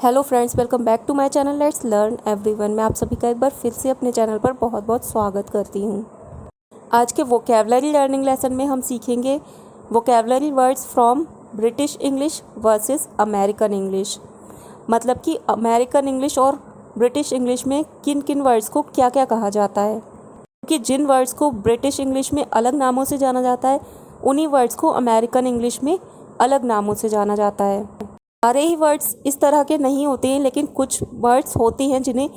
Hello friends, welcome back to my channel let's learn everyone. मैं आप सभी का एक बार फिर से अपने चैनल पर बहुत बहुत स्वागत करती हूँ। आज के वोकैबलरी लर्निंग लेसन में हम सीखेंगे vocabulary words from British English versus American English. मतलब कि अमेरिकन इंग्लिश और ब्रिटिश इंग्लिश में किन किन वर्ड्स को क्या क्या कहा जाता है। क्योंकि जिन वर्ड्स को ब्रिटिश इंग्लिश में अलग नामों से जाना जाता है उन्हीं वर्ड्स को अमेरिकन इंग्लिश में अलग नामों से जाना जाता है। सारे ही वर्ड्स इस तरह के नहीं होते हैं, लेकिन कुछ वर्ड्स होती हैं जिन्हें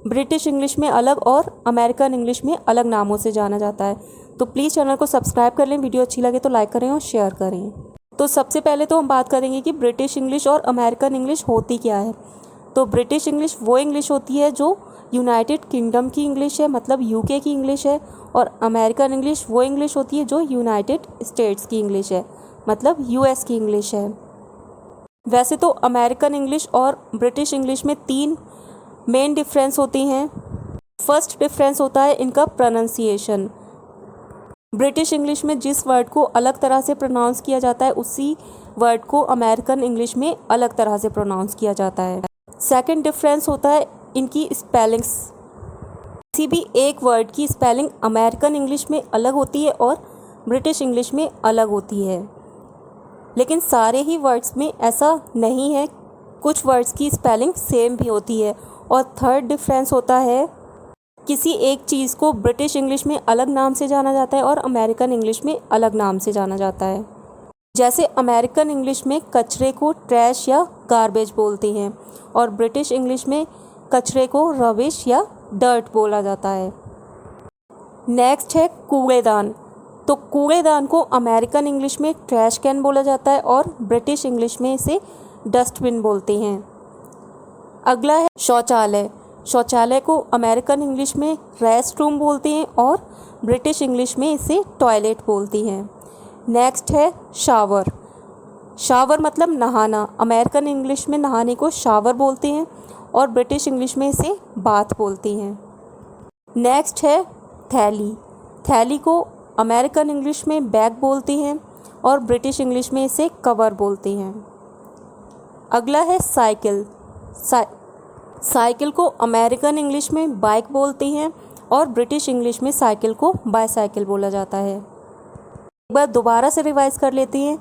ब्रिटिश इंग्लिश में अलग और अमेरिकन इंग्लिश में अलग नामों से जाना जाता है। तो प्लीज़ चैनल को सब्सक्राइब कर लें, वीडियो अच्छी लगे तो लाइक करें और शेयर करें। तो सबसे पहले तो हम बात करेंगे कि ब्रिटिश इंग्लिश और अमेरिकन इंग्लिश होती क्या है। तो ब्रिटिश इंग्लिश वो इंग्लिश होती है जो यूनाइटेड किंगडम की इंग्लिश है, मतलब यूके की इंग्लिश है। और अमेरिकन इंग्लिश वो इंग्लिश होती है जो यूनाइटेड स्टेट्स की इंग्लिश है, मतलब यूएस की इंग्लिश है। वैसे तो अमेरिकन इंग्लिश और ब्रिटिश इंग्लिश में तीन मेन डिफरेंस होती हैं। फर्स्ट डिफरेंस होता है इनका प्रोनाउंसिएशन। ब्रिटिश इंग्लिश में जिस वर्ड को अलग तरह से प्रोनाउंस किया जाता है उसी वर्ड को अमेरिकन इंग्लिश में अलग तरह से प्रोनाउंस किया जाता है। सेकंड डिफरेंस होता है इनकी स्पेलिंग्स। किसी भी एक वर्ड की स्पेलिंग अमेरिकन इंग्लिश में अलग होती है और ब्रिटिश इंग्लिश में अलग होती है, लेकिन सारे ही वर्ड्स में ऐसा नहीं है, कुछ वर्ड्स की स्पेलिंग सेम भी होती है। और थर्ड डिफरेंस होता है किसी एक चीज़ को ब्रिटिश इंग्लिश में अलग नाम से जाना जाता है और अमेरिकन इंग्लिश में अलग नाम से जाना जाता है। जैसे अमेरिकन इंग्लिश में कचरे को ट्रैश या गार्बेज बोलते हैं और ब्रिटिश इंग्लिश में कचरे को रबिश या डर्ट बोला जाता है। नेक्स्ट है कूड़ेदान। तो कूड़ेदान को अमेरिकन इंग्लिश में ट्रैश कैन बोला जाता है और ब्रिटिश इंग्लिश में इसे डस्टबिन बोलते हैं। अगला है शौचालय। शौचालय को अमेरिकन इंग्लिश में रेस्ट रूम बोलते हैं और ब्रिटिश इंग्लिश में इसे टॉयलेट बोलती हैं। नेक्स्ट है शावर। शावर मतलब नहाना। अमेरिकन इंग्लिश में नहाने को शावर बोलते हैं और ब्रिटिश इंग्लिश में इसे बाथ बोलती हैं। नेक्स्ट है थैली। थैली को अमेरिकन इंग्लिश में बैग बोलती हैं और ब्रिटिश इंग्लिश में इसे कवर बोलती हैं। अगला है साइकिल। साइकिल को अमेरिकन इंग्लिश में बाइक बोलती हैं और ब्रिटिश इंग्लिश में साइकिल को बाईसाइकिल बोला जाता है। एक बार दोबारा से रिवाइज कर लेती हैं।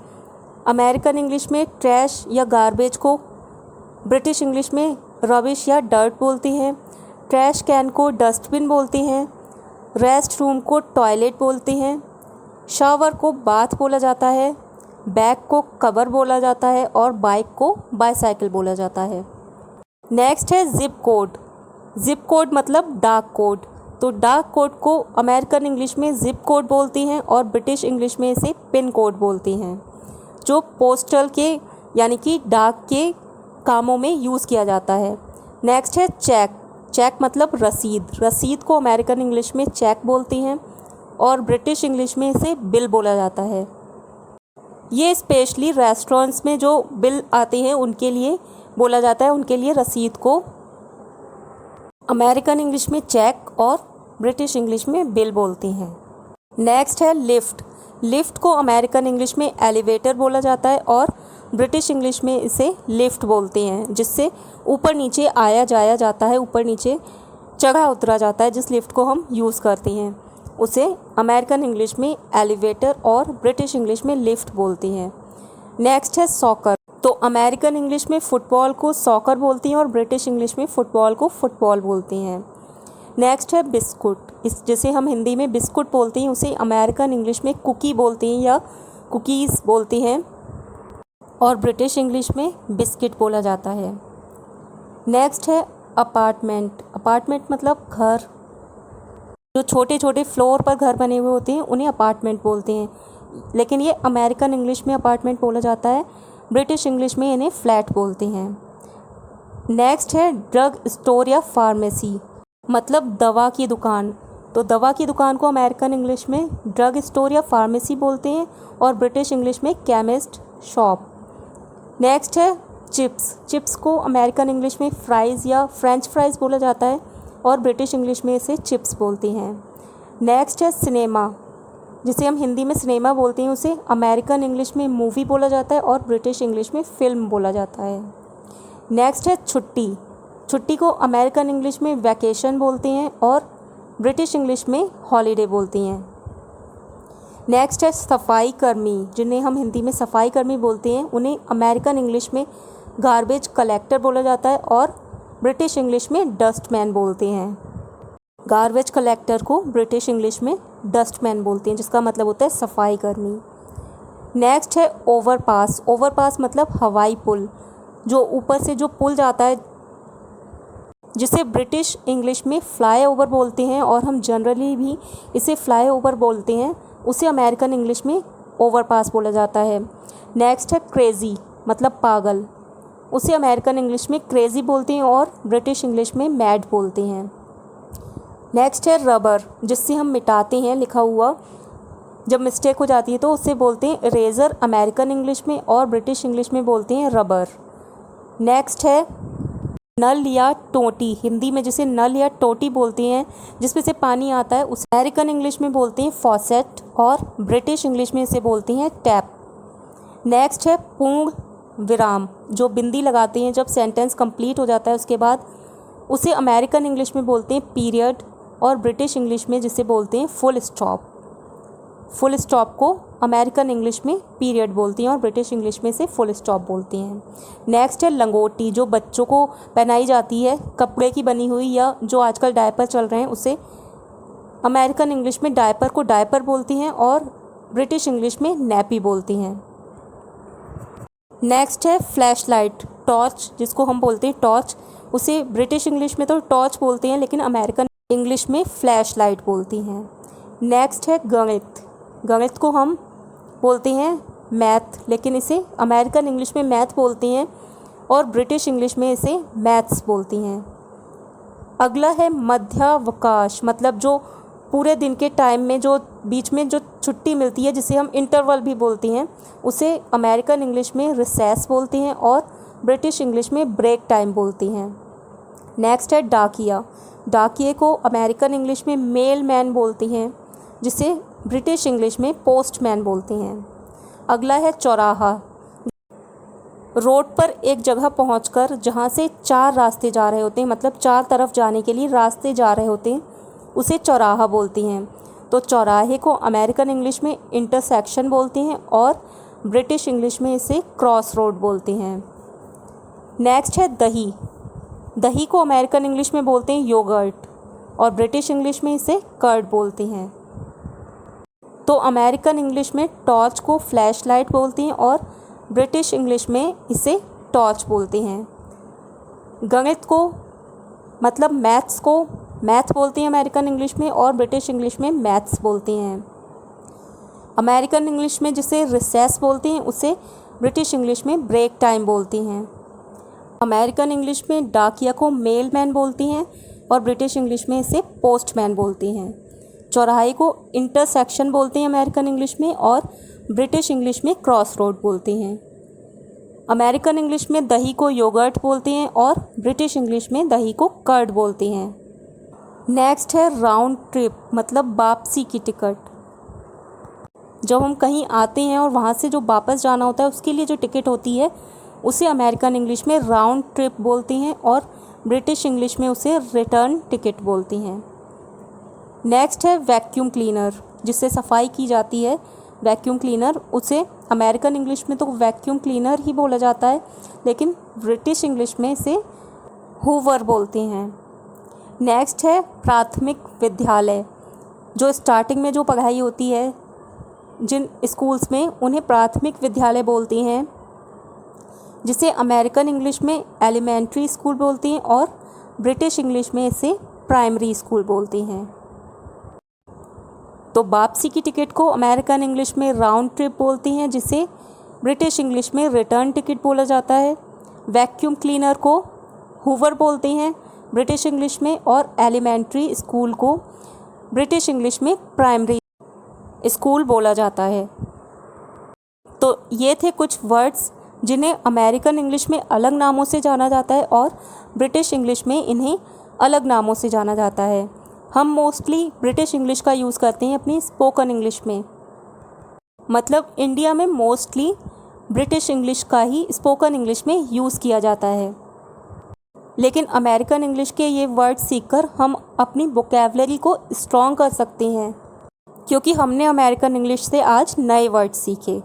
अमेरिकन इंग्लिश में ट्रैश या गार्बेज को ब्रिटिश इंग्लिश में रबिश या डर्ट बोलती हैं। ट्रैश कैन को डस्टबिन बोलती हैं। रेस्ट रूम को टॉयलेट बोलते हैं। शावर को बाथ बोला जाता है। बैग को कवर बोला जाता है और बाइक को बाईसाइकिल बोला जाता है। नेक्स्ट है जिप कोड। जिप कोड मतलब डाक कोड। तो डाक कोड को अमेरिकन इंग्लिश में जिप कोड बोलती हैं और ब्रिटिश इंग्लिश में इसे पिन कोड बोलती हैं, जो पोस्टल के यानी कि डाक के कामों में यूज़ किया जाता है। नेक्स्ट है चेक। चेक मतलब रसीद। रसीद को अमेरिकन इंग्लिश में चेक बोलती हैं और ब्रिटिश इंग्लिश में इसे बिल बोला जाता है। ये स्पेशली रेस्टोरेंट्स में जो बिल आते हैं उनके लिए बोला जाता है, उनके लिए रसीद को अमेरिकन इंग्लिश में चेक और ब्रिटिश इंग्लिश में बिल बोलती हैं। नेक्स्ट है लिफ्ट। लिफ्ट को अमेरिकन इंग्लिश में एलिवेटर बोला जाता है और ब्रिटिश इंग्लिश में इसे लिफ्ट बोलते हैं, जिससे ऊपर नीचे आया जाया जाता है, ऊपर नीचे चढ़ा उतरा जाता है। जिस लिफ्ट को हम यूज़ करते हैं उसे अमेरिकन इंग्लिश में एलिवेटर और ब्रिटिश इंग्लिश में लिफ्ट बोलती हैं। नेक्स्ट है सॉकर। तो अमेरिकन इंग्लिश में फ़ुटबॉल को सॉकर बोलती हैं और ब्रिटिश इंग्लिश में फ़ुटबॉल को फुटबॉल बोलती हैं। नेक्स्ट है बिस्कुट। जिसे हम हिंदी में बिस्कुट बोलते हैं उसे अमेरिकन इंग्लिश में कुकी बोलती हैं या कुकीज़ बोलती हैं और ब्रिटिश इंग्लिश में बिस्किट बोला जाता है। नेक्स्ट है अपार्टमेंट। अपार्टमेंट मतलब घर। जो छोटे छोटे फ्लोर पर घर बने हुए होते हैं उन्हें अपार्टमेंट बोलते हैं, लेकिन ये अमेरिकन इंग्लिश में अपार्टमेंट बोला जाता है, ब्रिटिश इंग्लिश में इन्हें फ्लैट बोलते हैं। नेक्स्ट है ड्रग स्टोर या फार्मेसी, मतलब दवा की दुकान। तो दवा की दुकान को अमेरिकन इंग्लिश में ड्रग स्टोर या फार्मेसी बोलते हैं और ब्रिटिश इंग्लिश में केमिस्ट शॉप। नेक्स्ट है चिप्स। चिप्स को अमेरिकन इंग्लिश में फ्राइज़ या फ्रेंच फ्राइज़ बोला जाता है और ब्रिटिश इंग्लिश में इसे चिप्स बोलती हैं। नेक्स्ट है सिनेमा। जिसे हम हिंदी में सिनेमा बोलते हैं उसे अमेरिकन इंग्लिश में मूवी बोला जाता है और ब्रिटिश इंग्लिश में फ़िल्म बोला जाता है। नेक्स्ट है छुट्टी। छुट्टी को अमेरिकन इंग्लिश में वैकेशन बोलते हैं और ब्रिटिश इंग्लिश में हॉलीडे बोलती हैं। नेक्स्ट है सफाई कर्मी, जिन्हें हम हिंदी में सफाई कर्मी बोलते हैं, उन्हें अमेरिकन इंग्लिश में गार्बेज कलेक्टर बोला जाता है और ब्रिटिश इंग्लिश में डस्टमैन बोलते हैं। गार्बेज कलेक्टर को ब्रिटिश इंग्लिश में डस्टमैन बोलते हैं, जिसका मतलब होता है सफाई कर्मी। नेक्स्ट है ओवरपास। ओवरपास मतलब हवाई पुल, जो ऊपर से जो पुल जाता है, जिसे ब्रिटिश इंग्लिश में फ्लाई ओवर बोलते हैं और हम जनरली भी इसे फ्लाई ओवर बोलते हैं, उसे अमेरिकन इंग्लिश में ओवरपास बोला जाता है। नेक्स्ट है क्रेज़ी मतलब पागल, उसे अमेरिकन इंग्लिश में क्रेज़ी बोलते हैं और ब्रिटिश इंग्लिश में मैड बोलते हैं। नेक्स्ट है रबर, जिससे हम मिटाते हैं लिखा हुआ, जब मिस्टेक हो जाती है तो उसे बोलते हैं इरेज़र अमेरिकन इंग्लिश में और ब्रिटिश इंग्लिश में बोलते हैं रबर। नेक्स्ट है नल या टोटी, हिंदी में जिसे नल या टोटी बोलते हैं, जिसमें से पानी आता है, उसे अमेरिकन इंग्लिश में बोलते हैं फॉसेट और ब्रिटिश इंग्लिश में इसे बोलते हैं टैप। नेक्स्ट है पूर्ण विराम, जो बिंदी लगाते हैं जब सेंटेंस कंप्लीट हो जाता है उसके बाद, उसे अमेरिकन इंग्लिश में बोलते हैं पीरियड और ब्रिटिश इंग्लिश में जिसे बोलते हैं फुल स्टॉप। फुल स्टॉप को अमेरिकन इंग्लिश में पीरियड बोलती हैं और ब्रिटिश इंग्लिश में इसे फुल स्टॉप बोलती हैं। नेक्स्ट है लंगोटी, जो बच्चों को पहनाई जाती है, कपड़े की बनी हुई, या जो आजकल डायपर चल रहे हैं उसे अमेरिकन इंग्लिश में डायपर को डायपर बोलती हैं और ब्रिटिश इंग्लिश में नैपी बोलती हैं। नेक्स्ट है फ्लैश लाइट, टॉर्च, जिसको हम बोलते हैं टॉर्च, उसे ब्रिटिश इंग्लिश में तो टॉर्च बोलते हैं लेकिन अमेरिकन इंग्लिश में फ्लैश लाइट बोलती हैं। नेक्स्ट है गणित। गणित को हम बोलते हैं मैथ, लेकिन इसे अमेरिकन इंग्लिश में मैथ बोलती हैं और ब्रिटिश इंग्लिश में इसे मैथ्स बोलती हैं। अगला है मध्यावकाश, मतलब जो पूरे दिन के टाइम में जो बीच में जो छुट्टी मिलती है, जिसे हम इंटरवल भी बोलती हैं, उसे अमेरिकन इंग्लिश में रिसेस बोलती हैं और ब्रिटिश इंग्लिश में ब्रेक टाइम बोलती हैं। नेक्स्ट है डाकिया। डाकिये को अमेरिकन इंग्लिश में मेल मैन बोलती हैं, जिसे ब्रिटिश इंग्लिश में पोस्टमैन बोलती हैं। अगला है चौराहा। रोड पर एक जगह पहुंचकर जहां से 4 रास्ते जा रहे होते हैं, मतलब 4 तरफ जाने के लिए रास्ते जा रहे होते हैं, उसे चौराहा बोलती हैं। तो चौराहे को अमेरिकन इंग्लिश में इंटरसेक्शन बोलती हैं और ब्रिटिश इंग्लिश में इसे क्रॉस रोड बोलती हैं। नेक्स्ट है दही। दही को अमेरिकन इंग्लिश में बोलते हैं योगर्ट और ब्रिटिश इंग्लिश में इसे कर्ड बोलती हैं। तो अमेरिकन इंग्लिश में टॉर्च को फ्लैश लाइट बोलती हैं और ब्रिटिश इंग्लिश में इसे टॉर्च बोलती हैं। गणित को मतलब मैथ्स को मैथ बोलती हैं अमेरिकन इंग्लिश में और ब्रिटिश इंग्लिश में मैथ्स बोलती हैं। अमेरिकन इंग्लिश में जिसे रिसेस बोलती हैं उसे ब्रिटिश इंग्लिश में ब्रेक टाइम बोलती हैं। अमेरिकन इंग्लिश में डाकिया को मेल मैन बोलती हैं और ब्रिटिश इंग्लिश में इसे पोस्टमैन बोलती हैं। चौराहे को इंटरसेक्शन बोलते हैं अमेरिकन इंग्लिश में और ब्रिटिश इंग्लिश में क्रॉस रोड बोलती हैं। अमेरिकन इंग्लिश में दही को योगर्ट बोलती हैं और ब्रिटिश इंग्लिश में दही को कर्ड बोलती हैं। नेक्स्ट है राउंड ट्रिप, मतलब वापसी की टिकट। जब हम कहीं आते हैं और वहाँ से जो वापस जाना होता है उसके लिए जो टिकट होती है उसे अमेरिकन इंग्लिश में राउंड ट्रिप बोलती हैं और ब्रिटिश इंग्लिश में उसे रिटर्न टिकट बोलती हैं। नेक्स्ट है वैक्यूम क्लीनर, जिससे सफाई की जाती है। वैक्यूम क्लीनर, उसे अमेरिकन इंग्लिश में तो वैक्यूम क्लीनर ही बोला जाता है लेकिन ब्रिटिश इंग्लिश में इसे हूवर बोलते हैं। नेक्स्ट है प्राथमिक विद्यालय, जो स्टार्टिंग में जो पढ़ाई होती है जिन स्कूल्स में उन्हें प्राथमिक विद्यालय बोलती हैं, जिसे अमेरिकन इंग्लिश में एलिमेंट्री स्कूल बोलती हैं और ब्रिटिश इंग्लिश में इसे प्राइमरी स्कूल बोलती हैं। तो वापसी की टिकट को अमेरिकन इंग्लिश में राउंड ट्रिप बोलती हैं, जिसे ब्रिटिश इंग्लिश में रिटर्न टिकट बोला जाता है। वैक्यूम क्लीनर को हूवर बोलते हैं ब्रिटिश इंग्लिश में और एलिमेंट्री स्कूल को ब्रिटिश इंग्लिश में प्राइमरी स्कूल बोला जाता है। तो ये थे कुछ वर्ड्स जिन्हें अमेरिकन इंग्लिश में अलग नामों से जाना जाता है और ब्रिटिश इंग्लिश में इन्हें अलग नामों से जाना जाता है। हम मोस्टली ब्रिटिश इंग्लिश का यूज़ करते हैं अपनी स्पोकन इंग्लिश में, मतलब इंडिया में मोस्टली ब्रिटिश इंग्लिश का ही स्पोकन इंग्लिश में यूज़ किया जाता है। लेकिन अमेरिकन इंग्लिश के ये वर्ड सीखकर हम अपनी वोकेबलरी को स्ट्रॉन्ग कर सकते हैं, क्योंकि हमने अमेरिकन इंग्लिश से आज नए वर्ड सीखे।